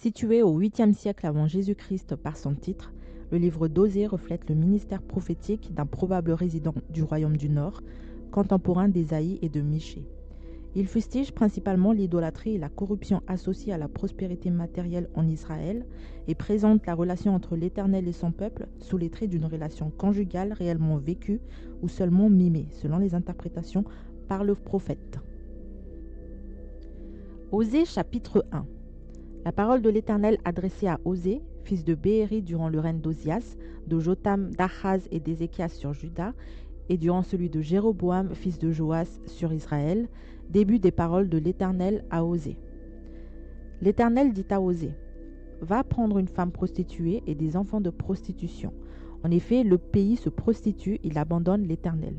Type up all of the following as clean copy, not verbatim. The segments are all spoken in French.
Situé au 8e siècle avant Jésus-Christ par son titre, le livre d'Osée reflète le ministère prophétique d'un probable résident du royaume du Nord, contemporain d'Ésaïe et de Michée. Il fustige principalement l'idolâtrie et la corruption associées à la prospérité matérielle en Israël et présente la relation entre l'Éternel et son peuple sous les traits d'une relation conjugale réellement vécue ou seulement mimée, selon les interprétations par le prophète. Osée chapitre 1. La parole de l'Éternel adressée à Osée, fils de Béhéri durant le règne d'Ozias, de Jotham, d'Achaz et d'Ézéchias sur Juda, et durant celui de Jéroboam, fils de Joas, sur Israël, début des paroles de l'Éternel à Osée. L'Éternel dit à Osée, « Va prendre une femme prostituée et des enfants de prostitution. En effet, le pays se prostitue, il abandonne l'Éternel. »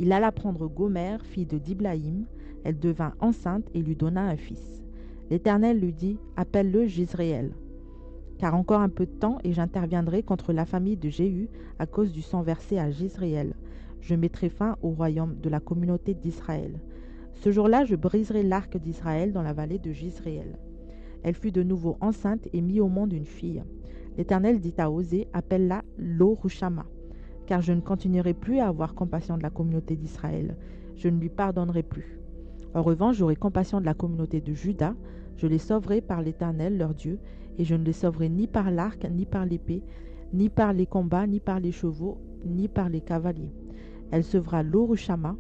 Il alla prendre Gomère, fille de Diblaïm. Elle devint enceinte et lui donna un fils. L'Éternel lui dit, « Appelle-le Jizréel, car encore un peu de temps et j'interviendrai contre la famille de Jéhu à cause du sang versé à Jizréel. Je mettrai fin au royaume de la communauté d'Israël. Ce jour-là, je briserai l'arc d'Israël dans la vallée de Jizréel. » Elle fut de nouveau enceinte et mit au monde une fille. L'Éternel dit à Osée, « Appelle-la Lo-Rushama, car je ne continuerai plus à avoir compassion de la communauté d'Israël. Je ne lui pardonnerai plus. En revanche, j'aurai compassion de la communauté de Juda. Je les sauverai par l'Éternel, leur Dieu, et je ne les sauverai ni par l'arc, ni par l'épée, ni par les combats, ni par les chevaux, ni par les cavaliers. » Elle sevra Lo-Rushama,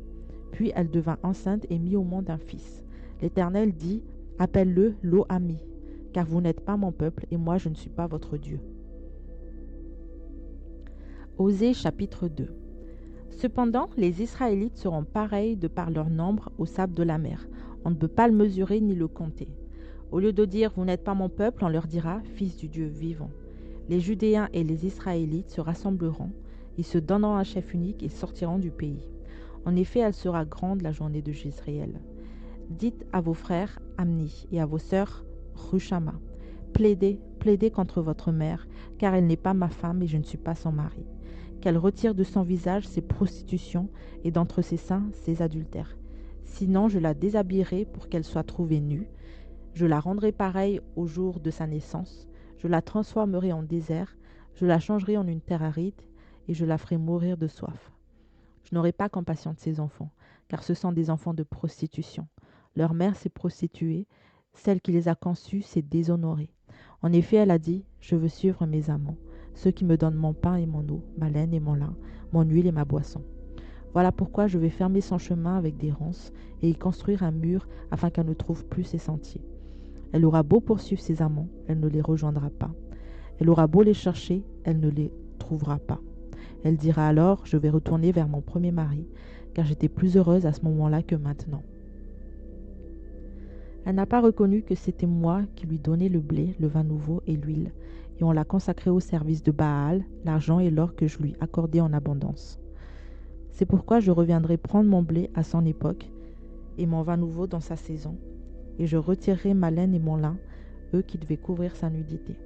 puis elle devint enceinte et mit au monde un fils. L'Éternel dit, « Appelle-le Lo-Ami, car vous n'êtes pas mon peuple, et moi je ne suis pas votre Dieu. » Osée chapitre 2. Cependant, les Israélites seront pareils de par leur nombre au sable de la mer. On ne peut pas le mesurer ni le compter. Au lieu de dire « Vous n'êtes pas mon peuple », on leur dira « Fils du Dieu vivant ». Les Judéens et les Israélites se rassembleront, ils se donneront un chef unique et sortiront du pays. En effet, elle sera grande la journée de Jizréel. Dites à vos frères Amni et à vos sœurs Rushama, plaidez contre votre mère, car elle n'est pas ma femme et je ne suis pas son mari. Qu'elle retire de son visage ses prostitutions et d'entre ses seins ses adultères. Sinon, je la déshabillerai pour qu'elle soit trouvée nue. Je la rendrai pareille au jour de sa naissance. Je la transformerai en désert. Je la changerai en une terre aride et je la ferai mourir de soif. Je n'aurai pas compassion de ces enfants, car ce sont des enfants de prostitution. Leur mère s'est prostituée, celle qui les a conçus s'est déshonorée. En effet, elle a dit, « Je veux suivre mes amants, ceux qui me donnent mon pain et mon eau, ma laine et mon lin, mon huile et ma boisson. Voilà pourquoi je vais fermer son chemin avec des ronces et y construire un mur afin qu'elle ne trouve plus ses sentiers. Elle aura beau poursuivre ses amants, elle ne les rejoindra pas. Elle aura beau les chercher, elle ne les trouvera pas. Elle dira alors, je vais retourner vers mon premier mari, car j'étais plus heureuse à ce moment-là que maintenant. » Elle n'a pas reconnu que c'était moi qui lui donnais le blé, le vin nouveau et l'huile, et on l'a consacré au service de Baal, l'argent et l'or que je lui accordais en abondance. C'est pourquoi je reviendrai prendre mon blé à son époque, et mon vin nouveau dans sa saison, et je retirerai ma laine et mon lin, eux qui devaient couvrir sa nudité.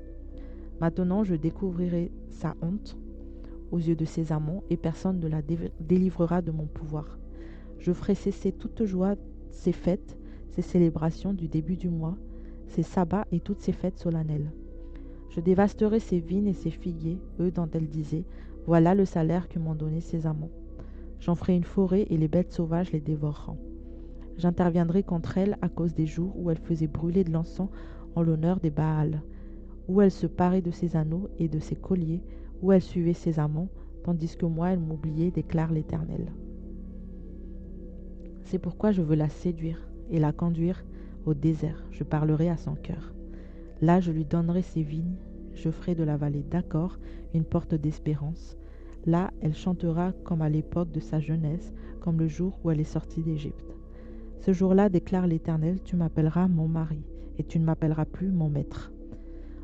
Maintenant je découvrirai sa honte aux yeux de ses amants, et personne ne la délivrera de mon pouvoir. Je ferai cesser toute joie, ses fêtes, ses célébrations du début du mois, ses sabbats et toutes ses fêtes solennelles. Je dévasterai ses vignes et ses figuiers, eux dont elle disait, « Voilà le salaire que m'ont donné ses amants. » J'en ferai une forêt et les bêtes sauvages les dévoreront. J'interviendrai contre elle à cause des jours où elle faisait brûler de l'encens en l'honneur des Baals, où elle se parait de ses anneaux et de ses colliers, où elle suivait ses amants, tandis que moi elle m'oubliait, déclare l'Éternel. C'est pourquoi je veux la séduire et la conduire au désert. Je parlerai à son cœur. Là je lui donnerai ses vignes, je ferai de la vallée d'Accord une porte d'espérance. Là elle chantera comme à l'époque de sa jeunesse, comme le jour où elle est sortie d'Égypte. Ce jour-là, déclare l'Éternel, tu m'appelleras mon mari, et tu ne m'appelleras plus mon maître.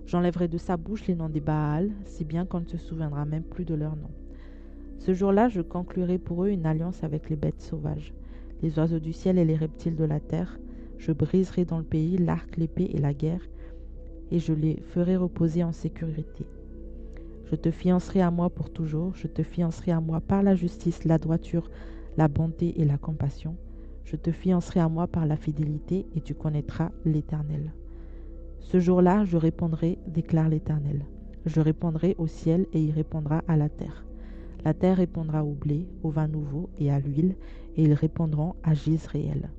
J'enlèverai de sa bouche les noms des Baals, si bien qu'on ne se souviendra même plus de leurs noms. Ce jour-là, je conclurai pour eux une alliance avec les bêtes sauvages, les oiseaux du ciel et les reptiles de la terre. Je briserai dans le pays l'arc, l'épée et la guerre, et je les ferai reposer en sécurité. Je te fiancerai à moi pour toujours, je te fiancerai à moi par la justice, la droiture, la bonté et la compassion. Je te fiancerai à moi par la fidélité, et tu connaîtras l'Éternel. Ce jour-là, je répondrai, déclare l'Éternel. Je répondrai au ciel et il répondra à la terre. La terre répondra au blé, au vin nouveau et à l'huile, et ils répondront à Jizréel.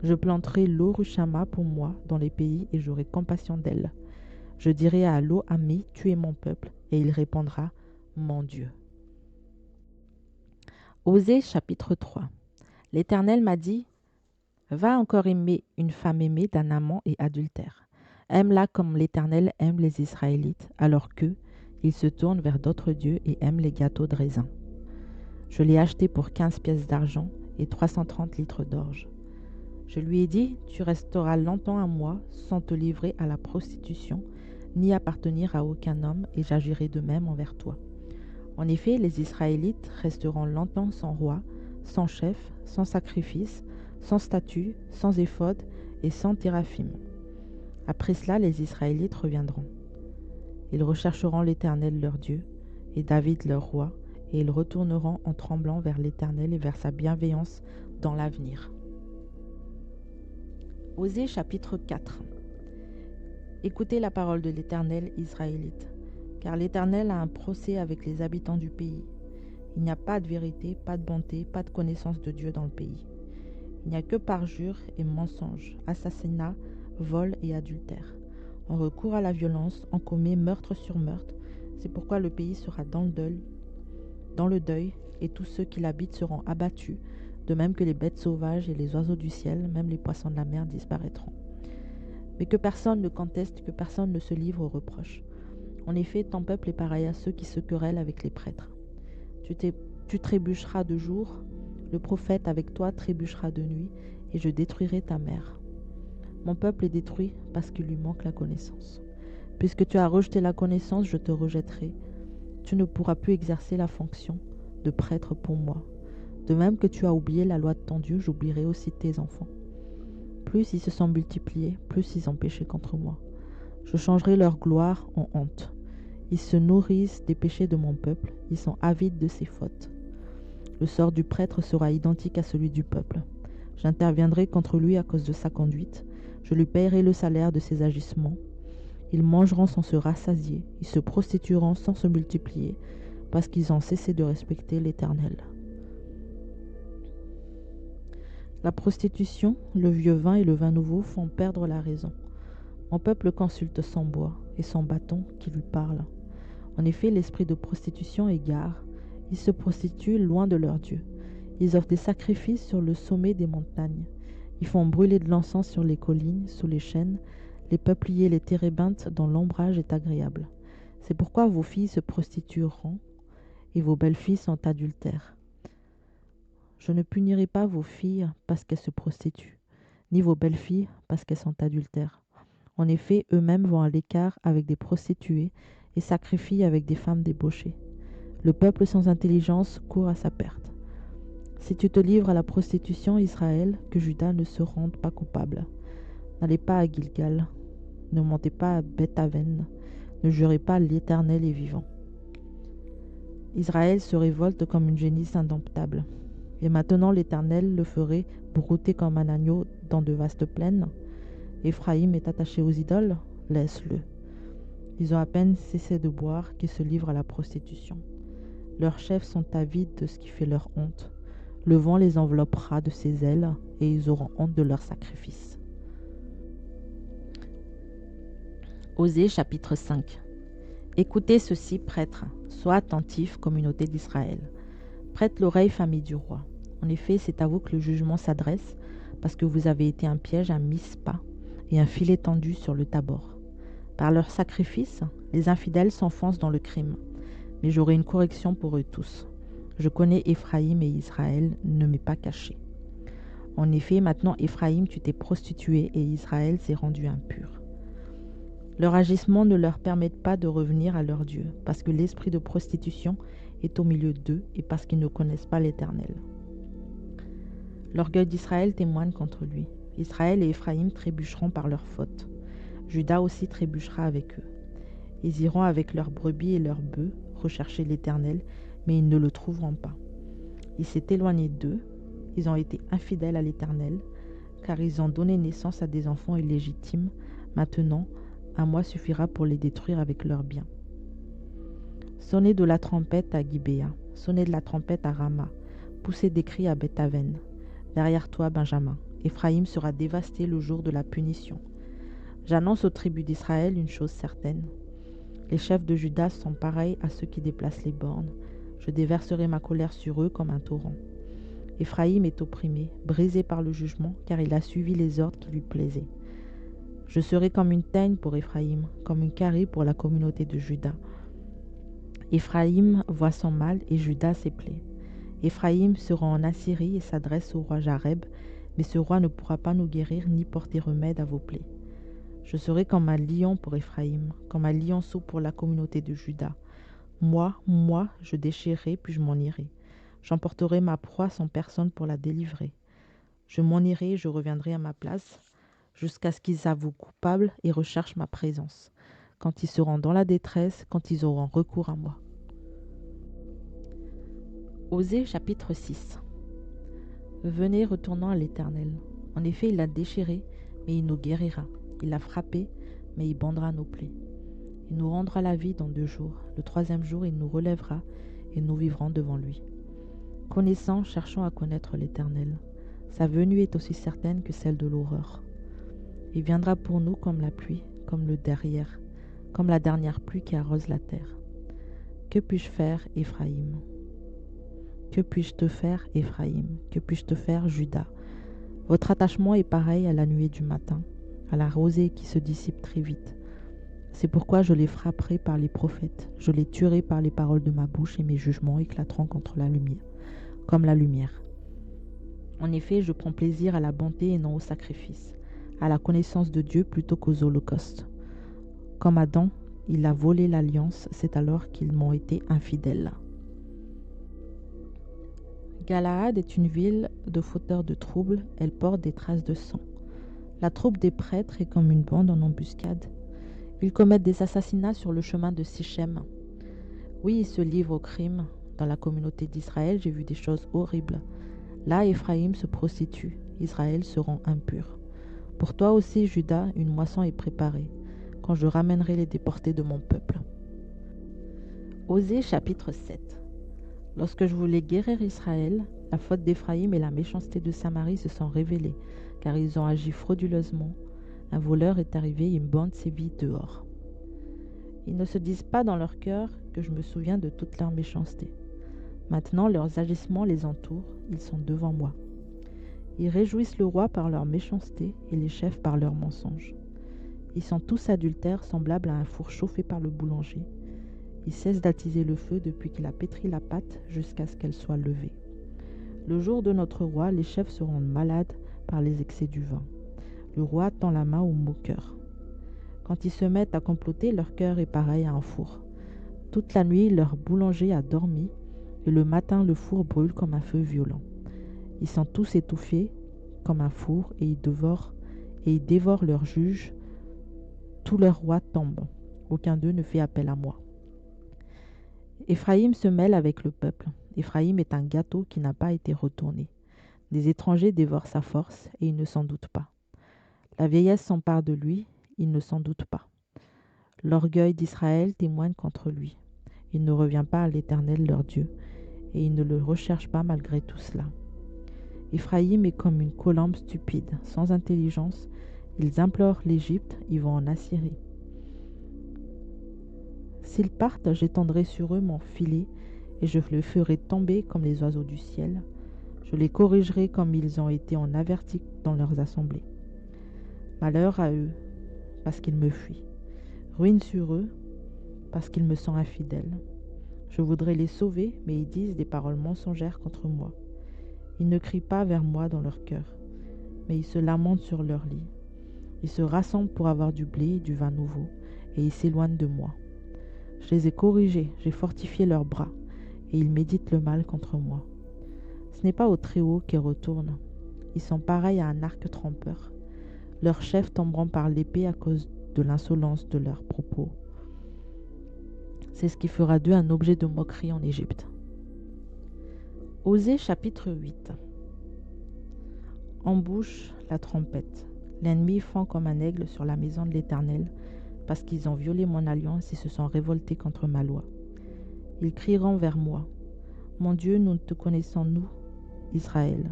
Je planterai l'eau Rushama pour moi dans les pays et j'aurai compassion d'elle. Je dirai à l'eau Ami, tu es mon peuple, et il répondra, mon Dieu. Osée chapitre 3. L'Éternel m'a dit, va encore aimer une femme aimée d'un amant et adultère. Aime-la comme l'Éternel aime les Israélites, alors qu'eux, ils se tournent vers d'autres dieux et aiment les gâteaux de raisin. Je l'ai acheté pour 15 pièces d'argent et 330 litres d'orge. Je lui ai dit, tu resteras longtemps à moi sans te livrer à la prostitution, ni appartenir à aucun homme, et j'agirai de même envers toi. En effet, les Israélites resteront longtemps sans roi, sans chef, sans sacrifice, sans statut, sans éphod et sans téraphim. Après cela, les Israélites reviendront. Ils rechercheront l'Éternel leur Dieu et David leur roi, et ils retourneront en tremblant vers l'Éternel et vers sa bienveillance dans l'avenir. Osée chapitre 4. Écoutez la parole de l'Éternel, Israélite, car l'Éternel a un procès avec les habitants du pays. Il n'y a pas de vérité, pas de bonté, pas de connaissance de Dieu dans le pays. Il n'y a que parjure et mensonge, assassinat, vol et adultère. On recourt à la violence, on commet meurtre sur meurtre. C'est pourquoi le pays sera dans le deuil, et tous ceux qui l'habitent seront abattus, de même que les bêtes sauvages et les oiseaux du ciel, même les poissons de la mer disparaîtront. Mais que personne ne conteste, que personne ne se livre aux reproches. En effet, ton peuple est pareil à ceux qui se querellent avec les prêtres. Tu trébucheras de jour, le prophète avec toi trébuchera de nuit, et je détruirai ta mère. Mon peuple est détruit parce qu'il lui manque la connaissance. Puisque tu as rejeté la connaissance, je te rejetterai. Tu ne pourras plus exercer la fonction de prêtre pour moi. De même que tu as oublié la loi de ton Dieu, j'oublierai aussi tes enfants. Plus ils se sont multipliés, plus ils ont péché contre moi. Je changerai leur gloire en honte. Ils se nourrissent des péchés de mon peuple, ils sont avides de ses fautes. Le sort du prêtre sera identique à celui du peuple. J'interviendrai contre lui à cause de sa conduite. Je lui paierai le salaire de ses agissements. Ils mangeront sans se rassasier, ils se prostitueront sans se multiplier, parce qu'ils ont cessé de respecter l'Éternel. La prostitution, le vieux vin et le vin nouveau font perdre la raison. Mon peuple consulte son bois et son bâton qui lui parle. En effet, l'esprit de prostitution égare. Ils se prostituent loin de leur Dieu. Ils offrent des sacrifices sur le sommet des montagnes. Ils font brûler de l'encens sur les collines, sous les chênes, les peupliers, les térébinthes dont l'ombrage est agréable. C'est pourquoi vos filles se prostitueront et vos belles filles sont adultères. Je ne punirai pas vos filles parce qu'elles se prostituent, ni vos belles filles parce qu'elles sont adultères. En effet, eux-mêmes vont à l'écart avec des prostituées et sacrifient avec des femmes débauchées. Le peuple sans intelligence court à sa perte. Si tu te livres à la prostitution, Israël, que Juda ne se rende pas coupable. N'allez pas à Gilgal, ne montez pas à Beth-Aven, ne jurez pas l'Éternel est vivant. Israël se révolte comme une génisse indomptable. Et maintenant l'Éternel le ferait brouter comme un agneau dans de vastes plaines. Éphraïm est attaché aux idoles, laisse-le. Ils ont à peine cessé de boire qu'ils se livrent à la prostitution. Leurs chefs sont avides de ce qui fait leur honte. Le vent les enveloppera de ses ailes et ils auront honte de leurs sacrifices. Osée chapitre 5. Écoutez ceci, prêtres, sois attentifs, communauté d'Israël. Prête l'oreille, famille du roi. En effet, c'est à vous que le jugement s'adresse, parce que vous avez été un piège à Mispa et un filet tendu sur le Tabor. Par leurs sacrifices, les infidèles s'enfoncent dans le crime, mais j'aurai une correction pour eux tous. Je connais Éphraïm et Israël ne m'est pas caché. En effet, maintenant Éphraïm, tu t'es prostitué et Israël s'est rendu impur. Leur agissement ne leur permet pas de revenir à leur Dieu, parce que l'esprit de prostitution est au milieu d'eux et parce qu'ils ne connaissent pas l'Éternel. L'orgueil d'Israël témoigne contre lui. Israël et Éphraïm trébucheront par leur faute. Juda aussi trébuchera avec eux. Ils iront avec leurs brebis et leurs bœufs rechercher l'Éternel, mais ils ne le trouveront pas. Il s'est éloigné d'eux, ils ont été infidèles à l'Éternel, car ils ont donné naissance à des enfants illégitimes. Maintenant, un mois suffira pour les détruire avec leurs biens. Sonnez de la trompette à Gibéa, sonnez de la trompette à Rama, poussez des cris à Bethaven. Derrière toi, Benjamin, Éphraïm sera dévasté le jour de la punition. J'annonce aux tribus d'Israël une chose certaine. Les chefs de Juda sont pareils à ceux qui déplacent les bornes. Je déverserai ma colère sur eux comme un torrent. Éphraïm est opprimé, brisé par le jugement, car il a suivi les ordres qui lui plaisaient. Je serai comme une teigne pour Éphraïm, comme une carie pour la communauté de Juda. Éphraïm voit son mal et Juda ses plaies. Éphraïm se rend en Assyrie et s'adresse au roi Jareb, mais ce roi ne pourra pas nous guérir ni porter remède à vos plaies. Je serai comme un lion pour Éphraïm, comme un lionceau pour la communauté de Juda. Moi, je déchirerai, puis je m'en irai. J'emporterai ma proie sans personne pour la délivrer. Je m'en irai et je reviendrai à ma place, jusqu'à ce qu'ils avouent coupables et recherchent ma présence, quand ils seront dans la détresse, quand ils auront recours à moi. Osée chapitre 6. Venez, retournons à l'Éternel. En effet, il l'a déchiré, mais il nous guérira. Il l'a frappé, mais il bandera nos plaies. Il nous rendra la vie dans 2 jours. Le 3e jour, il nous relèvera et nous vivrons devant lui. Connaissant, cherchons à connaître l'Éternel. Sa venue est aussi certaine que celle de l'aurore. Il viendra pour nous comme la pluie, comme le derrière, comme la dernière pluie qui arrose la terre. Que puis-je faire, Éphraïm ? Que puis-je te faire, Éphraïm ? Que puis-je te faire, Juda ? Votre attachement est pareil à la nuée du matin, à la rosée qui se dissipe très vite. C'est pourquoi je les frapperai par les prophètes, je les tuerai par les paroles de ma bouche et mes jugements éclateront contre la lumière, comme la lumière. En effet, je prends plaisir à la bonté et non au sacrifice, à la connaissance de Dieu plutôt qu'aux holocaustes. Comme Adam, il a volé l'alliance, c'est alors qu'ils m'ont été infidèles. Galaad est une ville de fauteurs de troubles, elle porte des traces de sang. La troupe des prêtres est comme une bande en embuscade. Ils commettent des assassinats sur le chemin de Sichem. Oui, ils se livrent au crime. Dans la communauté d'Israël, j'ai vu des choses horribles. Là, Éphraïm se prostitue, Israël se rend impur. Pour toi aussi, Juda, une moisson est préparée, quand je ramènerai les déportés de mon peuple. Osée chapitre 7. Lorsque je voulais guérir Israël, la faute d'Éphraïm et la méchanceté de Samarie se sont révélées, car ils ont agi frauduleusement. Un voleur est arrivé, il me bande ses vies dehors. Ils ne se disent pas dans leur cœur que je me souviens de toute leur méchanceté. Maintenant, leurs agissements les entourent, ils sont devant moi. Ils réjouissent le roi par leur méchanceté et les chefs par leurs mensonges. Ils sont tous adultères, semblables à un four chauffé par le boulanger. Il cesse d'attiser le feu depuis qu'il a pétri la pâte jusqu'à ce qu'elle soit levée. Le jour de notre roi, les chefs seront malades par les excès du vin. Le roi tend la main aux moqueurs. Quand ils se mettent à comploter, leur cœur est pareil à un four. Toute la nuit, leur boulanger a dormi, et le matin, le four brûle comme un feu violent. Ils sont tous étouffés comme un four, et ils dévorent leurs juges. Tous leurs rois tombent. Aucun d'eux ne fait appel à moi. Éphraïm se mêle avec le peuple. Éphraïm est un gâteau qui n'a pas été retourné. Des étrangers dévorent sa force et il ne s'en doute pas. La vieillesse s'empare de lui, il ne s'en doute pas. L'orgueil d'Israël témoigne contre lui. Il ne revient pas à l'Éternel leur Dieu et il ne le recherche pas malgré tout cela. Éphraïm est comme une colombe stupide, sans intelligence. Ils implorent l'Égypte, ils vont en Assyrie. S'ils partent, j'étendrai sur eux mon filet et je les ferai tomber comme les oiseaux du ciel. Je les corrigerai comme ils ont été en avertis dans leurs assemblées. Malheur à eux, parce qu'ils me fuient. Ruine sur eux, parce qu'ils me sont infidèles. Je voudrais les sauver, mais ils disent des paroles mensongères contre moi. Ils ne crient pas vers moi dans leur cœur, mais ils se lamentent sur leur lit. Ils se rassemblent pour avoir du blé et du vin nouveau, et ils s'éloignent de moi. Je les ai corrigés, j'ai fortifié leurs bras, et ils méditent le mal contre moi. Ce n'est pas au Très-Haut qu'ils retournent. Ils sont pareils à un arc trompeur. Leurs chefs tomberont par l'épée à cause de l'insolence de leurs propos. C'est ce qui fera d'eux un objet de moquerie en Égypte. Osée chapitre 8. Embouche la trompette. L'ennemi fend comme un aigle sur la maison de l'Éternel. parce qu'ils ont violé mon alliance et se sont révoltés contre ma loi. Ils crieront vers moi, mon Dieu, nous te connaissons, nous, Israël.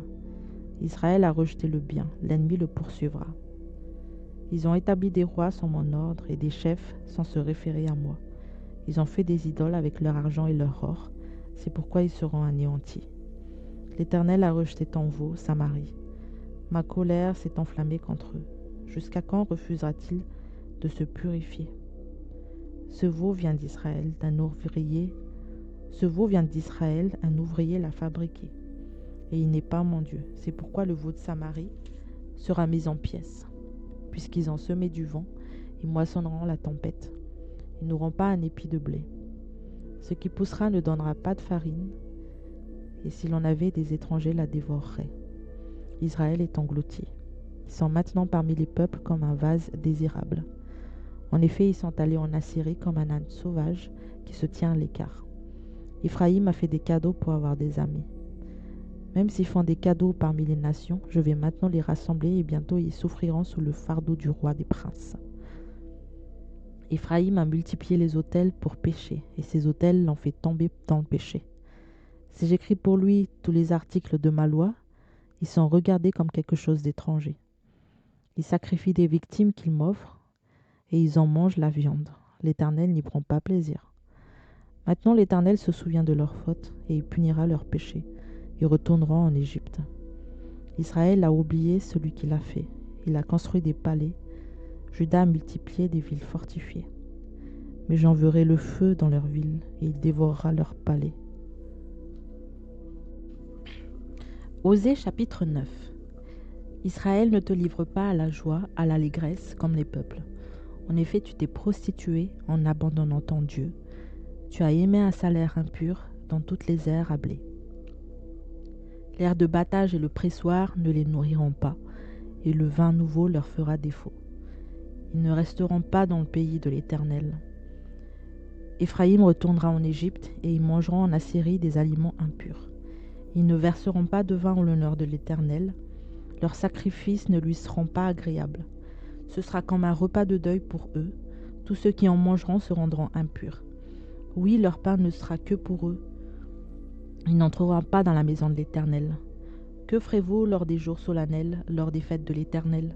Israël a rejeté le bien, l'ennemi le poursuivra. Ils ont établi des rois sans mon ordre et des chefs sans se référer à moi. Ils ont fait des idoles avec leur argent et leur or, c'est pourquoi ils seront anéantis. L'Éternel a rejeté ton veau, Samarie. Ma colère s'est enflammée contre eux. Jusqu'à quand refusera-t-il de se purifier? Ce veau vient d'Israël, un ouvrier l'a fabriqué. Et il n'est pas mon Dieu. C'est pourquoi le veau de Samarie sera mis en pièces. Puisqu'ils ont semé du vent, ils moissonneront la tempête. Ils n'auront pas un épi de blé. Ce qui poussera ne donnera pas de farine, et s'il en avait, des étrangers la dévoreraient. Israël est englouti. Ils sont maintenant parmi les peuples comme un vase désirable. En effet, ils sont allés en Assyrie comme un âne sauvage qui se tient à l'écart. Éphraïm a fait des cadeaux pour avoir des amis. Même s'ils font des cadeaux parmi les nations, je vais maintenant les rassembler et bientôt ils souffriront sous le fardeau du roi des princes. Éphraïm a multiplié les autels pour pécher, et ses autels l'ont fait tomber dans le péché. Si j'écris pour lui tous les articles de ma loi, ils sont regardés comme quelque chose d'étranger. Ils sacrifient des victimes qu'ils m'offrent, et ils en mangent la viande. L'Éternel n'y prend pas plaisir. Maintenant l'Éternel se souvient de leurs fautes, et il punira leurs péchés. Ils retourneront en Égypte. Israël a oublié celui qui l'a fait. Il a construit des palais. Juda a multiplié des villes fortifiées. Mais j'enverrai le feu dans leurs villes, et il dévorera leurs palais. Osée chapitre 9. Israël, ne te livre pas à la joie, à l'allégresse, comme les peuples. En effet, tu t'es prostitué en abandonnant ton Dieu. Tu as aimé un salaire impur dans toutes les aires à blé. L'air de battage et le pressoir ne les nourriront pas, et le vin nouveau leur fera défaut. Ils ne resteront pas dans le pays de l'Éternel. Éphraïm retournera en Égypte, et ils mangeront en Assyrie des aliments impurs. Ils ne verseront pas de vin en l'honneur de l'Éternel. Leurs sacrifices ne lui seront pas agréables. Ce sera comme un repas de deuil pour eux. Tous ceux qui en mangeront se rendront impurs. Oui, leur pain ne sera que pour eux. Ils n'entreront pas dans la maison de l'Éternel. Que ferez-vous lors des jours solennels, lors des fêtes de l'Éternel?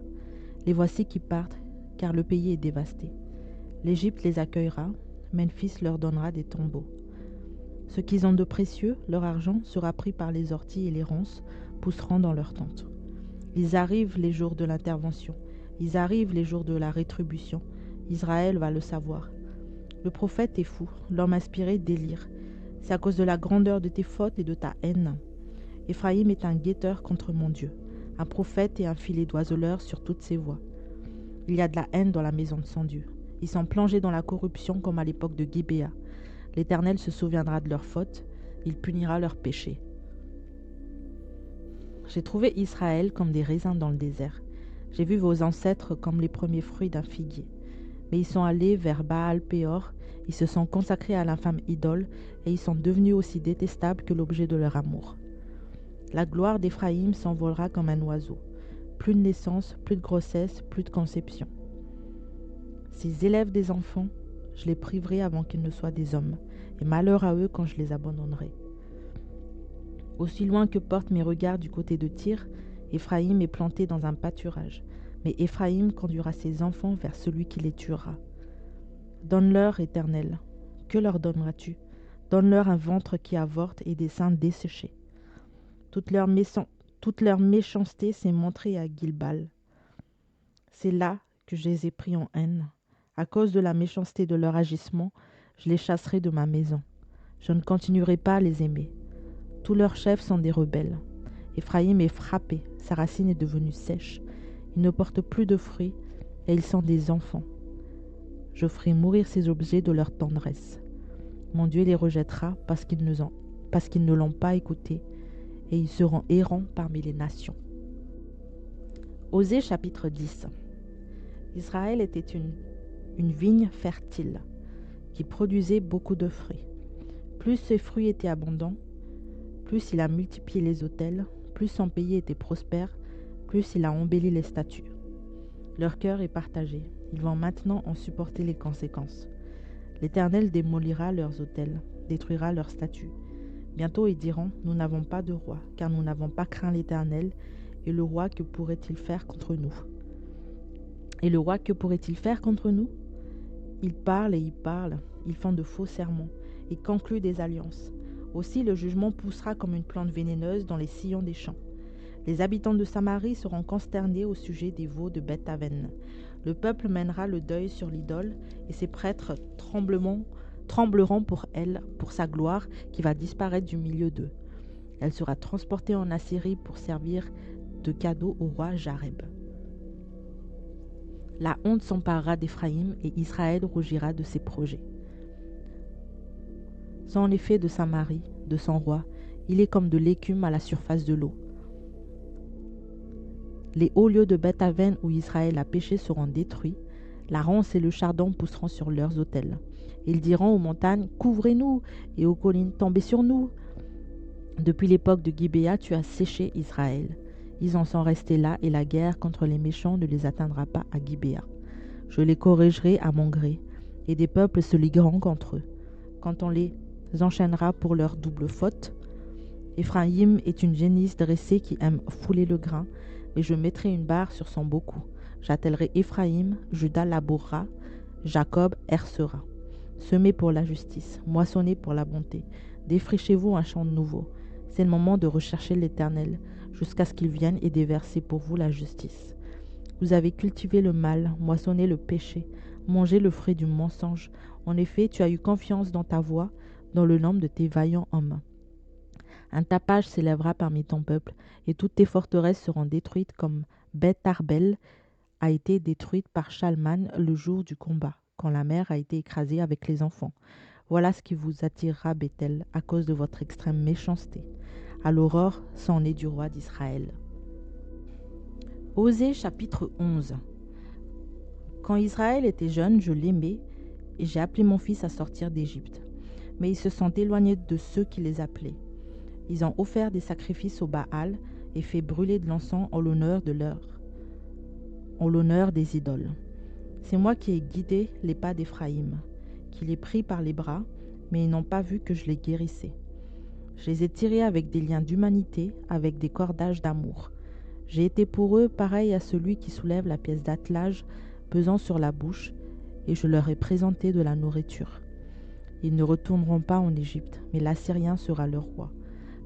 Les voici qui partent, car le pays est dévasté. L'Égypte les accueillera, Memphis leur donnera des tombeaux. Ce qu'ils ont de précieux, leur argent, sera pris par les orties et les ronces pousseront dans leurs tentes. Ils arrivent les jours de l'intervention, ils arrivent les jours de la rétribution. Israël va le savoir. Le prophète est fou, l'homme inspiré délire. C'est à cause de la grandeur de tes fautes et de ta haine. Éphraïm est un guetteur contre mon Dieu, un prophète et un filet d'oiseleurs sur toutes ses voies. Il y a de la haine dans la maison de son Dieu. Ils sont plongés dans la corruption comme à l'époque de Gibéa. L'Éternel se souviendra de leurs fautes, il punira leurs péchés. J'ai trouvé Israël comme des raisins dans le désert. J'ai vu vos ancêtres comme les premiers fruits d'un figuier. Mais ils sont allés vers Baal-Péor, ils se sont consacrés à l'infâme idole, et ils sont devenus aussi détestables que l'objet de leur amour. La gloire d'Éphraïm s'envolera comme un oiseau. Plus de naissance, plus de grossesse, plus de conception. S'ils élèvent des enfants, je les priverai avant qu'ils ne soient des hommes, et malheur à eux quand je les abandonnerai. Aussi loin que portent mes regards du côté de Tyr, Éphraïm est planté dans un pâturage, mais Éphraïm conduira ses enfants vers celui qui les tuera. Donne-leur, Éternel, que leur donneras-tu? Donne-leur un ventre qui avorte et des seins desséchés. Toute leur méchanceté s'est montrée à Gilbal. C'est là que je les ai pris en haine. À cause de la méchanceté de leur agissement, je les chasserai de ma maison. Je ne continuerai pas à les aimer. Tous leurs chefs sont des rebelles. Éphraïm est frappé, sa racine est devenue sèche. Ils ne portent plus de fruits et ils sont des enfants. Je ferai mourir ces objets de leur tendresse. Mon Dieu les rejettera parce qu'ils ne l'ont pas écouté, et ils seront errants parmi les nations. Osée chapitre 10. Israël était une vigne fertile, qui produisait beaucoup de fruits. Plus ses fruits étaient abondants, plus il a multiplié les autels, plus son pays était prospère, plus il a embelli les statues. Leur cœur est partagé. Ils vont maintenant en supporter les conséquences. L'Éternel démolira leurs autels, détruira leurs statues. Bientôt ils diront, nous n'avons pas de roi, car nous n'avons pas craint l'Éternel, et le roi, que pourrait-il faire contre nous? Et le roi, que pourrait-il faire contre nous? Ils parlent et ils parlent, ils font de faux serments, ils concluent des alliances. Aussi le jugement poussera comme une plante vénéneuse dans les sillons des champs. Les habitants de Samarie seront consternés au sujet des veaux de Beth-Aven. Le peuple mènera le deuil sur l'idole, et ses prêtres trembleront pour elle, pour sa gloire, qui va disparaître du milieu d'eux. Elle sera transportée en Assyrie pour servir de cadeau au roi Jareb. La honte s'emparera d'Éphraïm, et Israël rougira de ses projets. Sans l'effet de Samarie, de son roi, il est comme de l'écume à la surface de l'eau. Les hauts lieux de Beth-Aven où Israël a péché seront détruits. La ronce et le chardon pousseront sur leurs autels. Ils diront aux montagnes, couvrez-nous, et aux collines, tombez sur nous. Depuis l'époque de Gibéa, tu as séché Israël. Ils en sont restés là, et la guerre contre les méchants ne les atteindra pas à Gibéa. Je les corrigerai à mon gré, et des peuples se ligueront contre eux. Quand on les enchaînera pour leur double faute, Éphraïm est une génisse dressée qui aime fouler le grain, et je mettrai une barre sur son beau cou. J'attelerai Éphraïm, Juda labourera, Jacob hercera. Semez pour la justice, moissonnez pour la bonté. Défrichez-vous un champ nouveau. C'est le moment de rechercher l'Éternel, jusqu'à ce qu'il vienne et déverser pour vous la justice. Vous avez cultivé le mal, moissonné le péché, mangé le fruit du mensonge. En effet, tu as eu confiance dans ta voix, dans le nombre de tes vaillants hommes. Un tapage s'élèvera parmi ton peuple, et toutes tes forteresses seront détruites comme Beth-Arbel a été détruite par Chalman le jour du combat, quand la mer a été écrasée avec les enfants. Voilà ce qui vous attirera, Bethel, à cause de votre extrême méchanceté. À l'aurore, c'en est du roi d'Israël. Osée chapitre 11. Quand Israël était jeune, je l'aimais, et j'ai appelé mon fils à sortir d'Égypte. Mais ils se sont éloignés de ceux qui les appelaient. Ils ont offert des sacrifices au Baal et fait brûler de l'encens en l'honneur des idoles. C'est moi qui ai guidé les pas d'Éphraïm, qui les pris par les bras, mais ils n'ont pas vu que je les guérissais. Je les ai tirés avec des liens d'humanité, avec des cordages d'amour. J'ai été pour eux pareil à celui qui soulève la pièce d'attelage pesant sur la bouche, et je leur ai présenté de la nourriture. Ils ne retourneront pas en Égypte, mais l'Assyrien sera leur roi,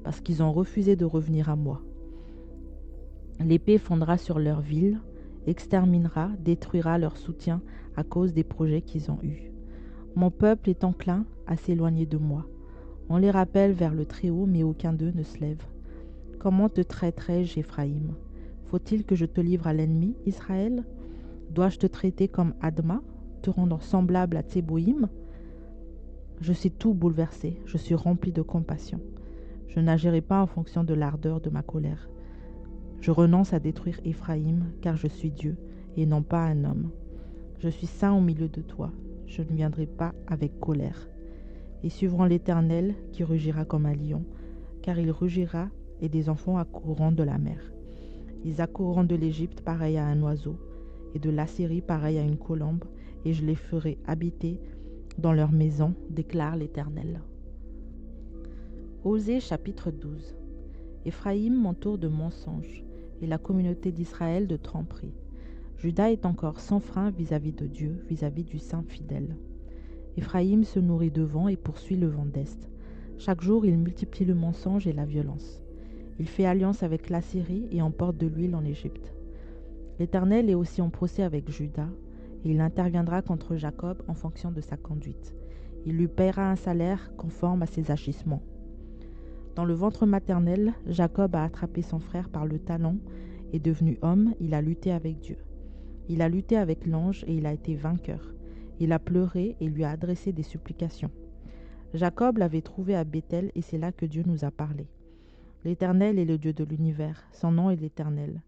parce qu'ils ont refusé de revenir à moi. L'épée fondra sur leur ville, exterminera, détruira leur soutien à cause des projets qu'ils ont eus. Mon peuple est enclin à s'éloigner de moi. On les rappelle vers le Très-Haut, mais aucun d'eux ne se lève. Comment te traiterai-je, Éphraïm? Faut-il que je te livre à l'ennemi, Israël? Dois-je te traiter comme Adma, te rendre semblable à Tseboïm? Je suis tout bouleversé, je suis rempli de compassion. Je n'agirai pas en fonction de l'ardeur de ma colère. Je renonce à détruire Éphraïm, car je suis Dieu, et non pas un homme. Je suis saint au milieu de toi, je ne viendrai pas avec colère. Ils suivront l'Éternel, qui rugira comme un lion, car il rugira, et des enfants accourront de la mer. Ils accourront de l'Égypte pareil à un oiseau, et de l'Assyrie pareil à une colombe, et je les ferai habiter dans leurs maisons, déclare l'Éternel. Osée chapitre 12. Éphraïm m'entoure de mensonges, et la communauté d'Israël de tromperies. Juda est encore sans frein vis-à-vis de Dieu, vis-à-vis du Saint fidèle. Éphraïm se nourrit de vent et poursuit le vent d'Est. Chaque jour, il multiplie le mensonge et la violence. Il fait alliance avec l'Assyrie et emporte de l'huile en Égypte. L'Éternel est aussi en procès avec Juda, et il interviendra contre Jacob en fonction de sa conduite. Il lui paiera un salaire conforme à ses agissements. Dans le ventre maternel, Jacob a attrapé son frère par le talon, et devenu homme, il a lutté avec Dieu. Il a lutté avec l'ange et il a été vainqueur. Il a pleuré et lui a adressé des supplications. Jacob l'avait trouvé à Béthel et c'est là que Dieu nous a parlé. L'Éternel est le Dieu de l'univers, son nom est l'Éternel.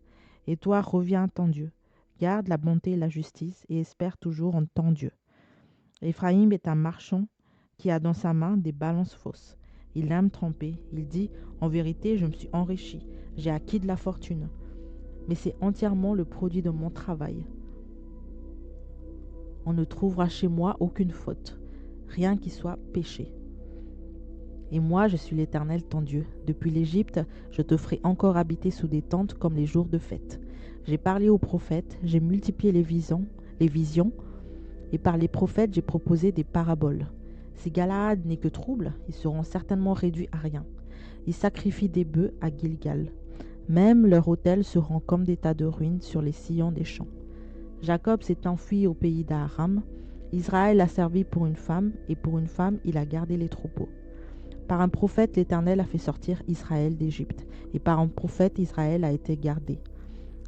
Et toi, reviens ton Dieu. Garde la bonté et la justice et espère toujours en ton Dieu. Éphraïm est un marchand qui a dans sa main des balances fausses. Il aime tromper. Il dit, en vérité, je me suis enrichi, j'ai acquis de la fortune. Mais c'est entièrement le produit de mon travail. On ne trouvera chez moi aucune faute, rien qui soit péché. Et moi, je suis l'Éternel ton Dieu. Depuis l'Égypte, je te ferai encore habiter sous des tentes comme les jours de fête. J'ai parlé aux prophètes, j'ai multiplié les visions, et par les prophètes, j'ai proposé des paraboles. Si Galaad n'est que trouble, ils seront certainement réduits à rien. Ils sacrifient des bœufs à Gilgal. Même leur autel se rend comme des tas de ruines sur les sillons des champs. Jacob s'est enfui au pays d'Aram. Israël a servi pour une femme, et pour une femme, il a gardé les troupeaux. Par un prophète, l'Éternel a fait sortir Israël d'Égypte, et par un prophète, Israël a été gardé.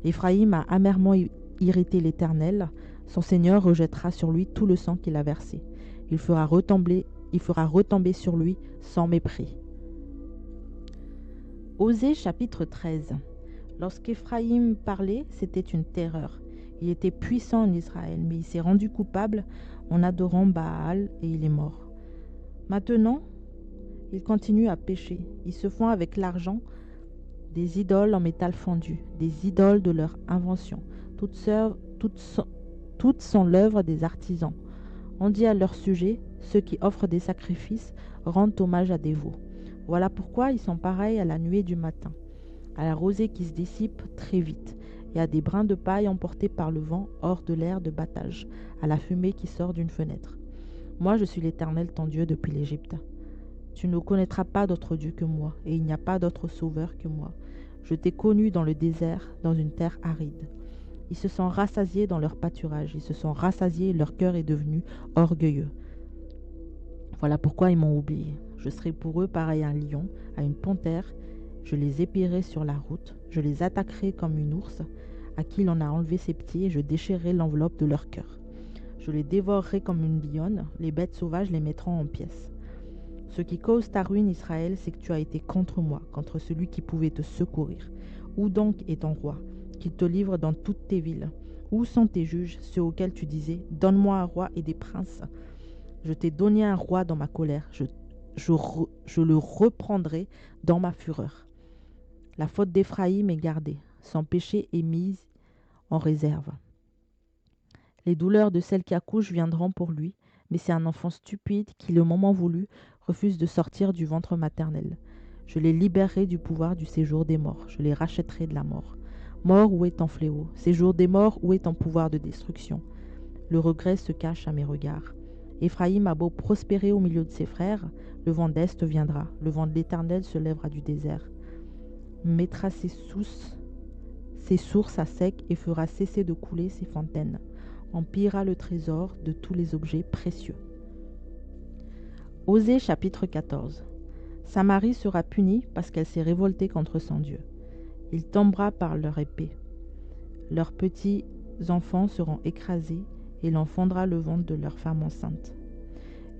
Éphraïm a amèrement irrité l'Éternel, son Seigneur rejettera sur lui tout le sang qu'il a versé. Il fera retomber sur lui sans mépris. Osée chapitre 13. Lorsqu'Éphraïm parlait, c'était une terreur. Il était puissant en Israël, mais il s'est rendu coupable en adorant Baal et il est mort. Maintenant, ils continuent à pécher. Ils se font avec l'argent des idoles en métal fondu, des idoles de leur invention. Toutes sont l'œuvre des artisans. On dit à leur sujet, ceux qui offrent des sacrifices rendent hommage à des veaux. Voilà pourquoi ils sont pareils à la nuée du matin, à la rosée qui se dissipe très vite, et à des brins de paille emportés par le vent hors de l'air de battage, à la fumée qui sort d'une fenêtre. Moi, je suis l'Éternel ton Dieu depuis l'Égypte. Tu ne connaîtras pas d'autre Dieu que moi, et il n'y a pas d'autre sauveur que moi. Je t'ai connu dans le désert, dans une terre aride. Ils se sont rassasiés dans leur pâturage, ils se sont rassasiés et leur cœur est devenu orgueilleux. Voilà pourquoi ils m'ont oublié. Je serai pour eux pareil à un lion, à une panthère. Je les épierai sur la route, je les attaquerai comme une ours, à qui l'on a enlevé ses petits, et je déchirerai l'enveloppe de leur cœur. Je les dévorerai comme une lionne, les bêtes sauvages les mettront en pièces. Ce qui cause ta ruine, Israël, c'est que tu as été contre moi, contre celui qui pouvait te secourir. Où donc est ton roi, qu'il te livre dans toutes tes villes? Où sont tes juges, ceux auxquels tu disais, donne-moi un roi et des princes? Je t'ai donné un roi dans ma colère, je le reprendrai dans ma fureur. La faute d'Éphraïm est gardée, son péché est mis en réserve. Les douleurs de celle qui accouche viendront pour lui, mais c'est un enfant stupide qui, le moment voulu, refuse de sortir du ventre maternel. Je les libérerai du pouvoir du séjour des morts, je les rachèterai de la mort. Mort, où est ton fléau? Séjour des morts, où est ton pouvoir de destruction? Le regret se cache à mes regards. Éphraïm a beau prospérer au milieu de ses frères, le vent d'Est viendra, le vent de l'Éternel se lèvera du désert, mettra ses sources à sec et fera cesser de couler ses fontaines. On pillera le trésor de tous les objets précieux. Osée chapitre 14. Samarie sera punie parce qu'elle s'est révoltée contre son Dieu. Il tombera par leur épée. Leurs petits enfants seront écrasés et l'on fondra le ventre de leurs femmes enceintes.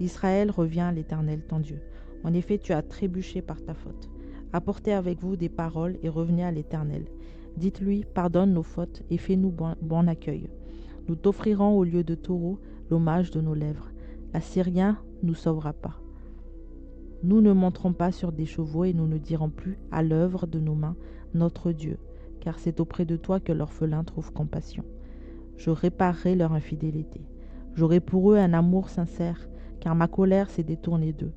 Israël revient à l'Éternel ton Dieu. En effet, tu as trébuché par ta faute. Apportez avec vous des paroles et revenez à l'Éternel. Dites-lui, pardonne nos fautes et fais-nous bon accueil. Nous t'offrirons au lieu de taureau l'hommage de nos lèvres. L'Assyrien nous sauvera pas. Nous ne monterons pas sur des chevaux et nous ne dirons plus à l'œuvre de nos mains notre Dieu, car c'est auprès de toi que l'orphelin trouve compassion. Je réparerai leur infidélité. J'aurai pour eux un amour sincère, car ma colère s'est détournée d'eux.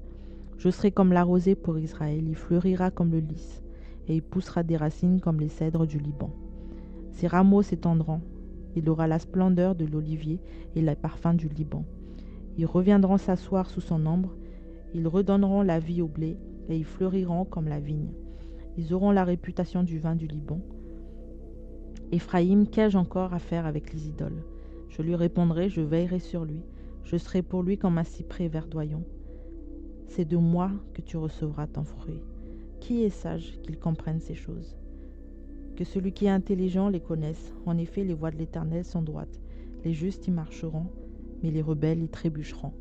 Je serai comme la rosée pour Israël, il fleurira comme le lys, et il poussera des racines comme les cèdres du Liban. Ses rameaux s'étendront, il aura la splendeur de l'olivier et les parfums du Liban. Ils reviendront s'asseoir sous son ombre, ils redonneront la vie au blé, et ils fleuriront comme la vigne. Ils auront la réputation du vin du Liban. Éphraïm, qu'ai-je encore à faire avec les idoles? Je lui répondrai, je veillerai sur lui, je serai pour lui comme un cyprès verdoyant. C'est de moi que tu recevras ton fruit. Qui est sage qu'il comprenne ces choses? Que celui qui est intelligent les connaisse. En effet, les voies de l'Éternel sont droites. Les justes y marcheront, mais les rebelles y trébucheront.